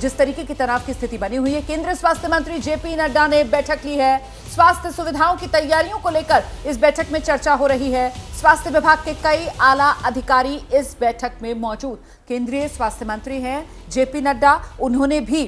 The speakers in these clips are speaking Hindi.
जिस तरीके की तनाव की स्थिति बनी हुई है। केंद्रीय स्वास्थ्य मंत्री जेपी नड्डा ने बैठक ली है। स्वास्थ्य सुविधाओं की तैयारियों को लेकर इस बैठक में चर्चा हो रही है। स्वास्थ्य विभाग के कई आला अधिकारी इस बैठक में मौजूद। केंद्रीय स्वास्थ्य मंत्री हैं जेपी नड्डा, उन्होंने भी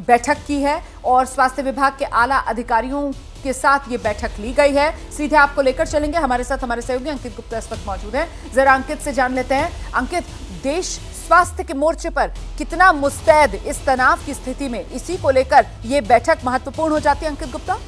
बैठक की है और स्वास्थ्य विभाग के आला अधिकारियों के साथ ये बैठक ली गई है। सीधे आपको लेकर चलेंगे, हमारे साथ हमारे सहयोगी अंकित गुप्ता इस वक्त मौजूद हैं। जरा अंकित से जान लेते हैं। अंकित, देश स्वास्थ्य के मोर्चे पर कितना मुस्तैद इस तनाव की स्थिति में, इसी को लेकर ये बैठक महत्वपूर्ण हो जाती है अंकित गुप्ता?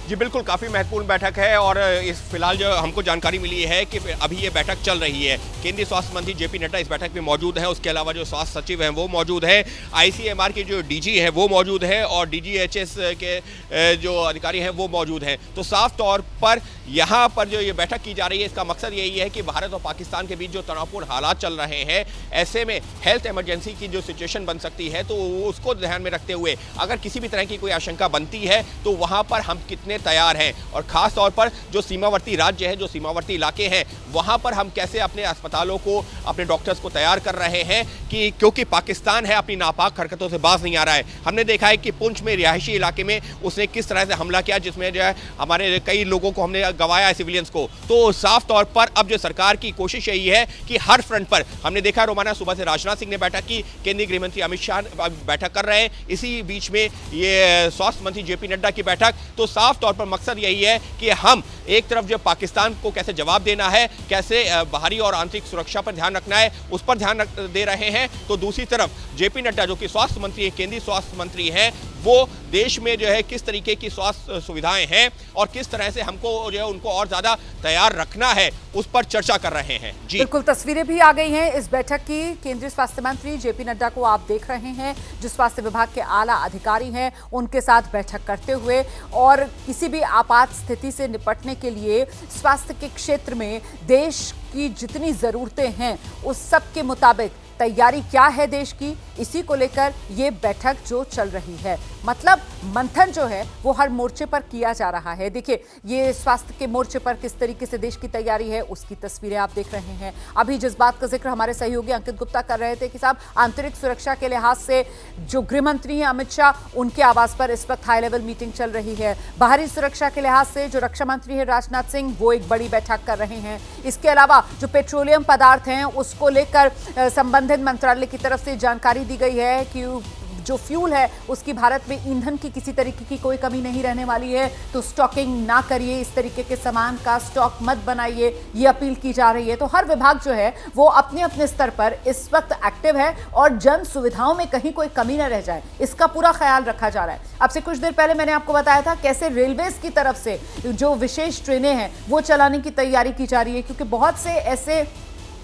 जी बिल्कुल, काफ़ी महत्वपूर्ण बैठक है और इस फिलहाल जो हमको जानकारी मिली है कि अभी ये बैठक चल रही है। केंद्रीय स्वास्थ्य मंत्री जेपी नड्डा इस बैठक में मौजूद है। उसके अलावा जो स्वास्थ्य सचिव हैं वो मौजूद है, आईसीएमआर के जो डीजी है वो मौजूद है और डीजीएचएस के जो अधिकारी हैं वो मौजूद हैं। तो साफ तौर पर यहाँ पर जो ये बैठक की जा रही है, इसका मकसद यही है कि भारत और पाकिस्तान के बीच जो तनावपूर्ण हालात चल रहे हैं, ऐसे में हेल्थ इमरजेंसी की जो सिचुएशन बन सकती है, तो उसको ध्यान में रखते हुए अगर किसी भी तरह की कोई आशंका बनती है तो वहाँ पर हम कितने तैयार हैं, और खास तौर पर जो सीमावर्ती राज्य है, जो सीमावर्ती इलाके हैं, वहां पर हम कैसे अपने अस्पतालों को, अपने डॉक्टर्स को तैयार कर रहे हैं कि क्योंकि पाकिस्तान है अपनी नापाक हरकतों से बाज नहीं आ रहा है। हमने देखा है कि पुंछ में रिहायशी इलाके में उसने किस तरह से हमला किया, जिसमें जो है हमारे कई लोगों को हमने गंवाया है, सिविलियंस को। तो साफ तौर पर अब जो सरकार की कोशिश यही है कि हर फ्रंट पर, हमने देखा रोमाना सुबह से राजनाथ सिंह ने बैठक की, केंद्रीय गृह मंत्री अमित शाह बैठक कर रहे हैं, इसी बीच में ये स्वास्थ्य मंत्री जेपी नड्डा की बैठक। तो साफ तौर पर मकसद यही है कि हम एक तरफ जो पाकिस्तान को कैसे जवाब देना है, कैसे बाहरी और आंतरिक सुरक्षा पर ध्यान रखना है, उस पर ध्यान दे रहे हैं। तो दूसरी तरफ जेपी नड्डा जो कि स्वास्थ्य मंत्री है, केंद्रीय स्वास्थ्य मंत्री हैं, वो देश में जो है किस तरीके की स्वास्थ्य सुविधाएं हैं और किस तरह से हमको जो है उनको और ज्यादा तैयार रखना है, उस पर चर्चा कर रहे हैं। जी बिल्कुल, तस्वीरें भी आ गई हैं इस बैठक की। केंद्रीय स्वास्थ्य मंत्री जेपी नड्डा को आप देख रहे हैं, जो स्वास्थ्य विभाग के आला अधिकारी हैं, उनके साथ बैठक करते हुए और किसी भी आपात स्थिति से निपटने के लिए स्वास्थ्य के क्षेत्र में देश की जितनी जरूरतें हैं उस सब के मुताबिक तैयारी क्या है देश की, इसी को लेकर ये बैठक जो चल रही है। मतलब मंथन जो है वो हर मोर्चे पर किया जा रहा है। देखिए, ये स्वास्थ्य के मोर्चे पर किस तरीके से देश की तैयारी है, उसकी तस्वीरें आप देख रहे हैं। अभी जिस बात का जिक्र हमारे सहयोगी अंकित गुप्ता कर रहे थे कि साहब, आंतरिक सुरक्षा के लिहाज से जो गृह मंत्री हैं अमित शाह, उनके आवास पर इस वक्त हाई लेवल मीटिंग चल रही है। बाहरी सुरक्षा के लिहाज से जो रक्षा मंत्री है राजनाथ सिंह, वो एक बड़ी बैठक कर रहे हैं। इसके अलावा जो पेट्रोलियम पदार्थ हैं उसको लेकर संबंधित मंत्रालय की तरफ से जानकारी दी गई है कि जो फ्यूल है उसकी भारत में ईंधन की किसी तरीके की कोई कमी नहीं रहने वाली है, तो स्टॉकिंग ना करिए, इस तरीके के सामान का स्टॉक मत बनाइए, ये अपील की जा रही है। तो हर विभाग जो है वो अपने अपने स्तर पर इस वक्त एक्टिव है और जन सुविधाओं में कहीं कोई कमी न रह जाए, इसका पूरा ख्याल रखा जा रहा है। अब से कुछ देर पहले मैंने आपको बताया था कैसे रेलवेज की तरफ से जो विशेष ट्रेनें हैं वो चलाने की तैयारी की जा रही है, क्योंकि बहुत से ऐसे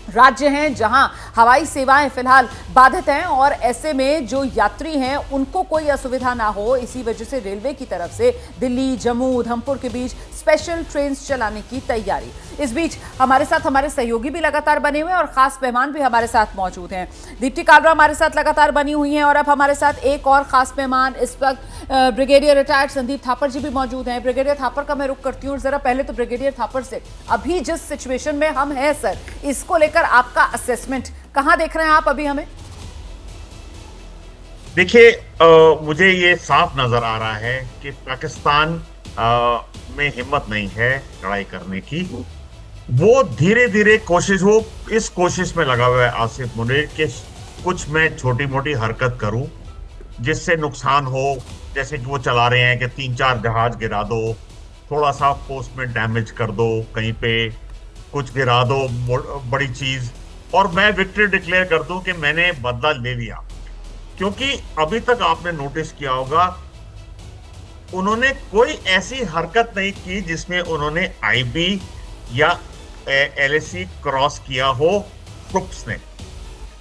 राज्य हैं जहां हवाई सेवाएं फिलहाल बाधित हैं और ऐसे में जो यात्री हैं उनको कोई असुविधा ना हो, इसी वजह से रेलवे की तरफ से दिल्ली, जम्मू, उधमपुर के बीच स्पेशल ट्रेन चलाने की तैयारी। इस बीच हमारे साथ हमारे सहयोगी भी लगातार बने हुए हैं और खास मेहमान भी हमारे साथ मौजूद हैं। दीप्ति कालरा हमारे साथ लगातार बनी हुई हैं और अब हमारे साथ एक और खास मेहमान इस वक्त ब्रिगेडियर रिटायर्ड संदीप थापर जी भी मौजूद हैं। ब्रिगेडियर थापर का मैं रुख करती हूँ, जरा पहले तो ब्रिगेडियर थापर से, अभी जिस सिचुएशन में हम हैं सर, इसको लेकर आपका असेसमेंट, कहां देख रहे हैं आप अभी हमें? देखिए, मुझे ये साफ नजर आ रहा है कि पाकिस्तान में हिम्मत नहीं है लड़ाई करने की। वो धीरे धीरे इस कोशिश में लगा हुआ है आसिफ मुनीर के कुछ मैं छोटी मोटी हरकत करूं जिससे नुकसान हो, जैसे कि वो चला रहे हैं कि 3-4 जहाज गिरा दो, थोड़ा सा पोस्ट में डैमेज कर दो, कहीं पे कुछ गिरा दो बड़ी चीज, और मैं विक्ट्री डिक्लेयर कर दूं कि मैंने बदला ले लिया। क्योंकि अभी तक आपने नोटिस किया होगा उन्होंने कोई ऐसी हरकत नहीं की जिसमें उन्होंने आईबी या एलएसी क्रॉस किया हो ट्रुप्स ने।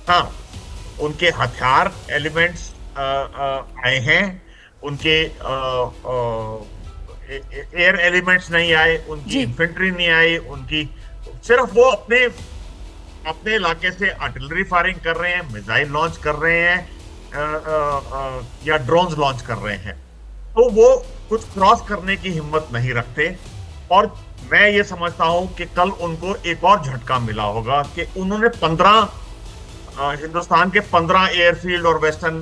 हाँ, उनके हथियार एलिमेंट्स आए हैं, उनके एयर एलिमेंट्स नहीं आए, उनकी इन्फेंट्री नहीं आई, उनकी सिर्फ वो अपने इलाके से आर्टिलरी फायरिंग कर रहे हैं, मिसाइल लॉन्च कर रहे हैं या ड्रोन्स लॉन्च कर रहे हैं। तो वो कुछ क्रॉस करने की हिम्मत नहीं रखते। और मैं ये समझता हूं कि कल उनको एक और झटका मिला होगा कि उन्होंने 15 हिंदुस्तान के 15 एयरफील्ड और वेस्टर्न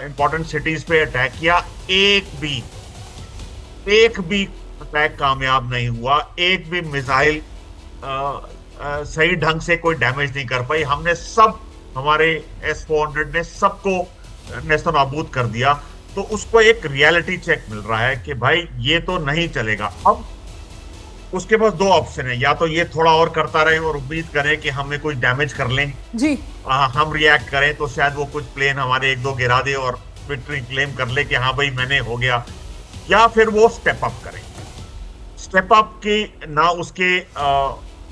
इंपॉर्टेंट सिटीज पे अटैक किया, एक भी अटैक कामयाब नहीं हुआ, एक भी मिसाइल सही ढंग से कोई डैमेज नहीं कर पाई। हमने सब, हमारे S-400 ने सबको नेस्तो नाबूद कर दिया। तो उसको एक रियलिटी चेक मिल रहा है कि भाई ये तो नहीं चलेगा। अब उसके पास दो ऑप्शन है, या तो ये थोड़ा और करता रहे और उम्मीद करें कि हमें कुछ डैमेज कर लें जी, हम रिएक्ट करें तो शायद वो कुछ प्लेन हमारे एक दो गिरा दे और विक्ट्री क्लेम कर ले कि हाँ भाई मैंने हो गया, या फिर वो स्टेप अप करें। स्टेप अप की ना उसके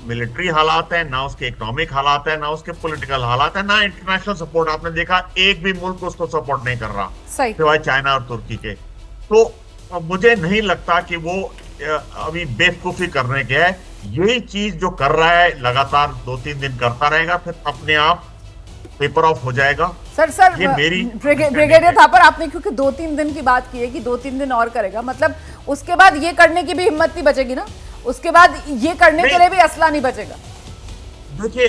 मिलिट्री हालात है, ना उसके इकोनॉमिक हालात है, ना उसके पॉलिटिकल हालात है, ना इंटरनेशनल सपोर्ट। आपने देखा एक भी मुल्क उसको सपोर्ट नहीं कर रहा सिवाय चाइना और तुर्की के। तो मुझे नहीं लगता कि वो अभी बेवकूफी करने के है। यही चीज जो कर रहा है लगातार 2-3 दिन करता रहेगा, फिर अपने आप पेपर ऑफ हो जाएगा। सर ये मेरी ब्रिगेडियर थापर, आपने क्योंकि 2-3 दिन की बात की है कि 2-3 दिन और करेगा, मतलब उसके बाद ये करने की भी हिम्मत नहीं बचेगी ना, उसके बाद ये करने के लिए भी असला नहीं बचेगा। देखिए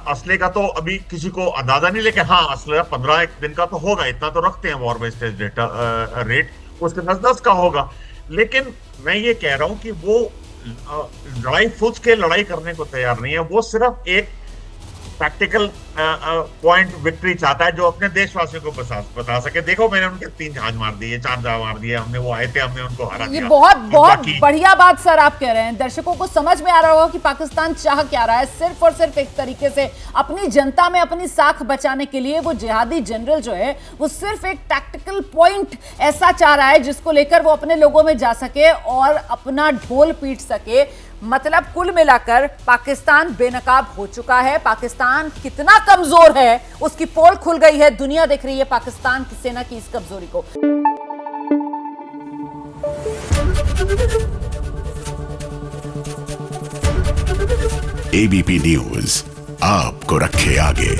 असले का तो अभी किसी को अंदाजा नहीं, लेकिन हाँ असला 15 दिन का तो होगा, इतना तो रखते हैं वॉर वेस्टेज रेट, उसके 10-10 का होगा। लेकिन मैं ये कह रहा हूं कि वो लड़ाई फुज के लड़ाई करने को तैयार नहीं है, वो सिर्फ एक प्रैक्टिकल पॉइंट विक्ट्री चाहता है जो अपने देशवासियों को बता सके। देखो मैंने उनके 3 जहाज मार दिए, 4 जहाज मार दिए, हमने वो आए थे, हमने उनको हरा दिया। ये बहुत बढ़िया बात सर आप कह रहे हैं। दर्शकों को समझ में आ रहा होगा कि पाकिस्तान चाह क्या रहा है। सिर्फ और सिर्फ एक तरीके से अपनी जनता में अपनी साख बचाने के लिए वो जिहादी जनरल जो है वो सिर्फ एक टैक्टिकल पॉइंट ऐसा चाह रहा है जिसको लेकर वो अपने लोगों में जा सके और अपना ढोल पीट सके। मतलब कुल मिलाकर पाकिस्तान बेनकाब हो चुका है। पाकिस्तान कितना कमजोर है उसकी पोल खुल गई है, दुनिया देख रही है पाकिस्तान की सेना की इस कमजोरी को। ABP न्यूज आपको रखे आगे।